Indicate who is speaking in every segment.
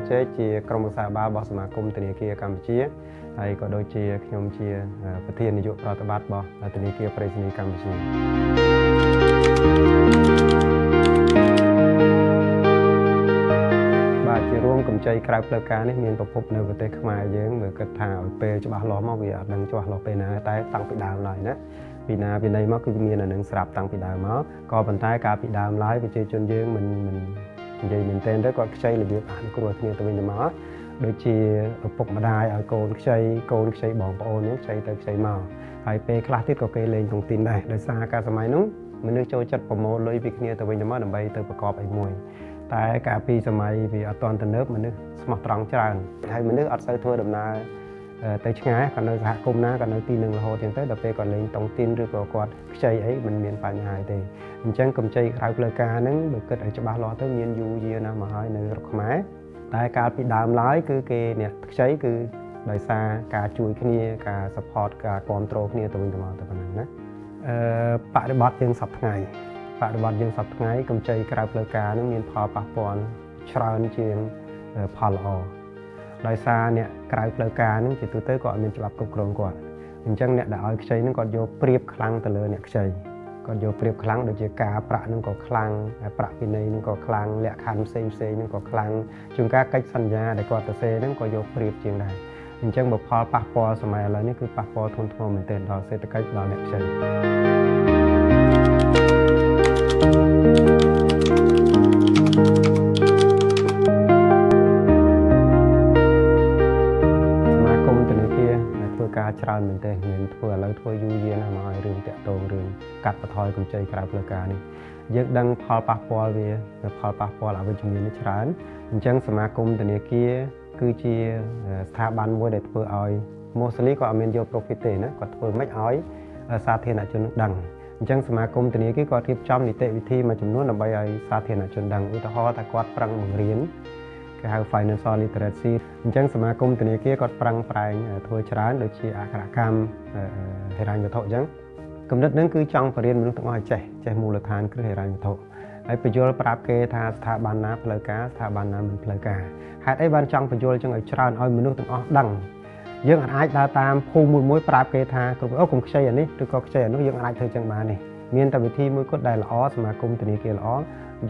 Speaker 1: ជែកជាក្រុមឧស្សាហបាលរបស់សមាគមធនាគារកម្ពុជាហើយក៏ដូចជាខ្ញុំជាប្រធាននាយកប្រតិបត្តិរបស់ធនាគារប្រៃសណីកម្ពុជាបាទជារួមកម្ចីក្រៅផ្លូវការនេះមានប្រភពនៅប្រទេសខ្មែរយើងមើលគិតថាឲ្យពេលច្បាស់លាស់មកវាអត់ដឹងច្បាស់លាស់ពេលណាតែតាំងពីដើមឡើយណាពីណាពីណីមកគឺមានអានឹងស្រាប់តាំងពីដើមមកក៏ប៉ុន្តែកាលពីដើមឡើយប្រជាជនយើងមិននិយាយមែនទែនទៅគាត់ខ្ចីរបៀបអានគ្រោះគ្នាទៅវិញទៅមកដូចជាឪពុកម្ដាយឲ្យកូនខ្ចីបងប្អូនហ្នឹងខ្ចីទៅខ្ចីមកហើយពេលខ្លះទៀតក៏គេលេងតុងទីនដែរដោយសារកាលសម័យនោះមនុស្សចូលចិត្តប្រមូលលុយពីគ្នាទៅវិញទៅមកដើម្បីទៅប្រកបអីមួយតែកាលពីសម័យវាអត់ទាន់ទំនើបមនុស្សស្មោះត្រង់ច្រើនហើយមនុស្សអត់សូវធ្វើដំណើរទៅឆ្ងាយគាត់នៅសហគមន៍ណាគាត់នៅទីនឹងរហូតចឹងទៅដល់ពេលគាត់លេងតុងទីនឬក៏គាត់ខ្ចីអីមិនមានបញ្ហាទេអញ្ចឹងកម្ចីក្រៅផ្លូវការហ្នឹងបើគិតឲ្យច្បាស់លាស់ទៅមានយូរយារណាស់មកហើយនៅស្រុកខ្មែរតែកាលពីដើមឡើយគឺគេអ្នកខ្ចីគឺដោយសារការជួយគ្នាការ support ការគ្រប់គ្រងគ្នាទៅវិញទៅមកទៅប៉ុណ្ណឹងណាបរិបត្តិយើងសប្តាហ៍កម្ចីក្រៅផ្លូវការនឹងមានផលប៉ះពាល់ច្រើនជាងផលល្អដោយសារអ្នកក្រៅផ្លូវការនឹងជាទូទៅក៏អត់មានច្បាប់គ្រប់គ្រងគាត់អញ្ចឹងអ្នកដែលឲ្យខ្ចីនឹងគាត់យកប្រៀបខ្លាំងទៅលើអ្នកខ្ចីគាត់យកប្រៀបខ្លាំងដូចជាការប្រាក់នឹងក៏ខ្លាំងប្រាក់ពិន័យនឹងក៏ខ្លាំងលក្ខខណ្ឌផ្សេងនឹងក៏ខ្លាំងជួនកាលកិច្ចសន្យាដែលគាត់ទៅសេនឹងក៏យកប្រៀបជាងដែរអញ្ចឹងបើផលប៉ះពាល់សម័យឥឡូវនេះគឺប៉ះពាល់ធ្ងន់ធ្ងរមែនទែនដល់សេដ្ឋកិច្ចដល់អ្នកខ្ចីការច្រើនមែនទេមានធ្វើឥឡូវធ្វើយូរយារណាស់មកឲ្យរឿងតាក់ទងរឿងកាត់បន្ថយកម្ចីក្រៅផ្លូវការនេះយើងដឹងផលប៉ះពាល់វាផលប៉ះពាល់អវិជ្ជមាននេះច្រើនអញ្ចឹងសមាគមធនាគារគឺជាស្ថាប័នមួយដែលធ្វើឲ្យម៉ូស្លីក៏អត់មានយក profit ទេណាគាត់ធ្វើមិនឲ្យសាធារណជនដឹងអញ្ចឹងសមាគមធនាគារគាត់រៀបចំនីតិវិធីមួយចំនួនដើម្បីឲ្យសាធារណជនដឹងឧទាហរណ៍ថាគាត់ប្រឹងបង្រៀនគេហៅ financial literacy អញ្ចឹងសមាគមធនាគារគាត់ប្រឹងប្រែងធ្វើច្រើនដូចជាអក្ខរកម្មហិរញ្ញវត្ថុអញ្ចឹងគំនិតហ្នឹងគឺចង់បរៀនមនុស្សទាំងអស់ឲ្យចេះមូលដ្ឋានគ្រឹះហិរញ្ញវត្ថុហើយបញ្យល់ប្រាប់គេថាស្ថាប័នណាផ្លូវការស្ថាប័នណាមិនផ្លូវការហេតុអីបានចង់បញ្យល់ចឹងឲ្យច្រើនឲ្យមនុស្សទាំងអស់ដឹងយើងអាចដើរតាមភូមិមួយប្រាប់គេថាគ្រប់កុំខ្ចីអានេះឬក៏ខ្ចីអានោះយើងអាចធ្វើចឹងបានទេមានតែវិធីមួយគត់ដែលល្អសមាគមធនាគារល្អ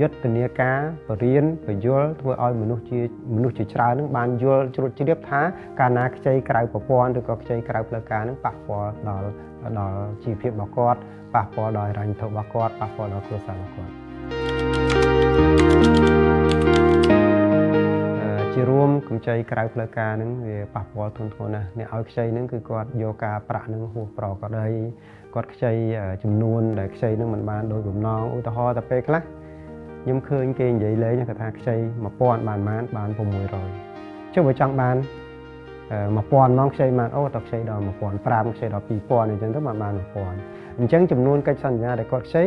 Speaker 1: យុទ្ធនាការបរៀនបញ្យល់ធ្វើឲ្យមនុស្សជាច្រើននឹងបានយល់ជ្រួតជ្រាបថាកាលណាខ្ចីក្រៅប្រព័ន្ធឬក៏ខ្ចីក្រៅផ្លូវការនឹងប៉ះពាល់ដល់ជីវភាពរបស់គាត់ប៉ះពាល់ដល់ហិរញ្ញវត្ថុរបស់គាត់ប៉ះពាល់ដល់គ្រួសាររបស់គាត់ជារួមកម្ចីក្រៅផ្លូវការនឹងវាប៉ះពាល់ធ្ងន់ធ្ងរណាស់អ្នកឲ្យខ្ចីនឹងគឺគាត់យកការប្រាក់នឹងហួសប្រក្រតីគាត់ខ្ចីចំនួនដែលខ្ចីនឹងមិនបានដោយបំណងឧទាហរណ៍តែពេលខ្លះខ្ញុំឃើញគេនិយាយលេងគាត់ថាខ្ចី1000បាន600ចុះបើចង់បាន1000មកខ្ចីបានអូតខ្ចីដល់1500ខ្ចីដល់2000អញ្ចឹងទៅបាន1000អញ្ចឹងចំនួនកិច្ចសន្យាដែលគាត់ខ្ចី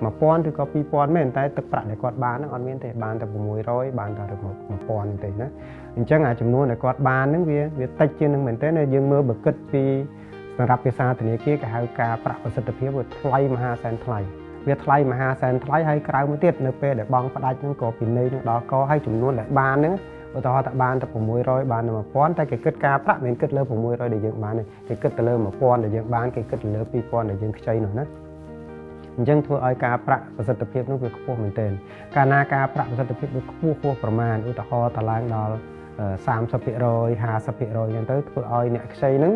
Speaker 1: 1000ឬក៏2000មែនតែទឹកប្រាក់ដែលគាត់បានហ្នឹងអត់មានទេបានតែ600បានតែ1000ទេណាអញ្ចឹងអាចំនួនដែលគាត់បានហ្នឹងវាតិចជាងនឹងមែនទេយើងមើលបើគិតពីសម្រាប់ភាសាធនាគារគេហៅការប្រាក់ប្រសិទ្ធភាពវាថ្លៃមហាសែនថ្លៃវាថ្លៃមហាសែនថ្លៃហើយក្រៅមួយទៀតនៅពេលដែលបង់ផ្ដាច់ហ្នឹងក៏ពិន័យនឹងដល់កហើយចំនួនដែលបានហ្នឹងឧទាហរណ៍ថាបានតែ600បានតែ1000តែគេគិតការប្រាក់មិនគិតលើ600ដែលយើងបានទេគេគិតទៅលើ1000ដែលយើងបានគេគិតទៅលើ2000ដែលយើងខ្ចីនោះណាអញ្ចឹងធ្វើឲ្យការប្រាក់ប្រសិទ្ធភាពនោះវាខ្ពស់មែនទែនកាលណាការប្រាក់ប្រសិទ្ធភាពវាខ្ពស់ហួសប្រមាណឧទាហរណ៍តឡើងដល់30% 50% អញ្ចឹងទៅធ្វើឲ្យអ្នកខ្ចីហ្នឹង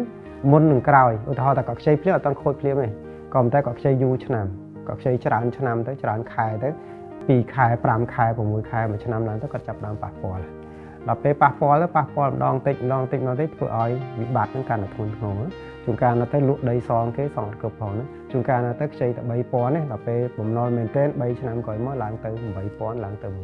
Speaker 1: មុននឹងក្រោយឧទាហរណ៍ថាគាត់ខ្ចីភ្លាមអត់ទាន់ខូចភ្លាមទេក៏ប៉ុន្តែគាត់ខ្ចីយូរឆ្នាំគាត់ខ្ចីច្រើនឆ្នាំទៅច្រើនខែទៅ2ខែ5ខែ6ខែមួយឆ្នាំឡើងទៅគាត់ចាប់ដើមប៉ះពាល់ដល់ពេលប៉ះពាល់ម្ដងតិចធ្វើឲ្យវិបត្តិនឹងកាន់តែធ្ងន់ធ្ងរជួនកាលទៅលក់ដីសងគេសងអត់គ្រប់ផងណាជួនកាលទៅខ្ចីតែ3000ទេដល់ពេលបំណុលមែនទែន3ឆ្នាំក្រោយមកឡើងទៅ8000ឡើងទៅ10000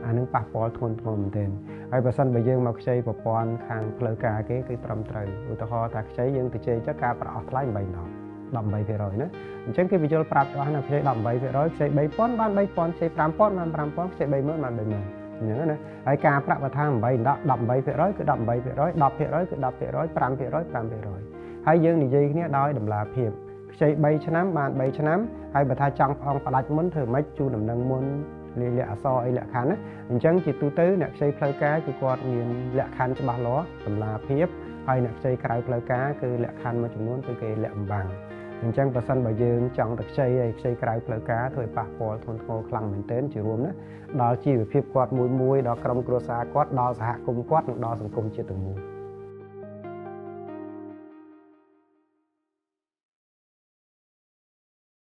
Speaker 1: អានឹងប៉ះពាល់ធ្ងន់ធ្ងរមែនទែនហើយបើសិនបើយើងមកខ្ចីប្រព័ន្ធខាងផ្លូវការគេគឺត្រឹមត្រូវឧទាហរណ៍ថាខ្ចីយើងទៅជែកចុះការប្រាក់អស់ថ្លៃ18%ណាអញ្ចឹងគេបញ្យល់ប្រាប់ច្បាស់ណាខ្ចី18%ខ្ចី3000បាន3000ខ្ចី5000បាន5000ខ្ចី30000បាន30000អញ្ចឹងណាហើយការប្រាក់បើថា18%គឺ18% 10% គឺ 10% 5% ហើយយើងនិយាយគ្នាដោយតម្លាភាពខ្ចី3ឆ្នាំបាន3ឆ្នាំហើយបើថាចង់ផ្អង់ផ្ដាច់មុនធ្វើម៉េចជូនដំណឹងមុន លាយលក្ខអក្សរអីលក្ខខណ្ឌណាអញ្ចឹងជាទូទៅអ្នកខ្ចីផ្លូវការគឺគាត់មានលក្ខខណ្ឌច្បាស់លាស់តម្លាភាពហើយអ្នកខ្ចីក្រៅផ្លូវការគឺលក្ខខណ្ឌមួយចំនួនគឺគេលាក់អំបាំងអញ្ចឹងបើសិនបើយើងចង់ទៅខ្ចីឲ្យខ្ចីក្រៅផ្លូវការធ្វើឲ្យប៉ះពាល់ធ្ងន់ធ្ងរខ្លាំងមែនទែនជារួមណាដល់ជីវភាពគាត់មួយដល់ក្រុមគ្រួសារគាត់ដល់សហគមន៍គាត់និងដល់សង្គមជាតិទាំងមូល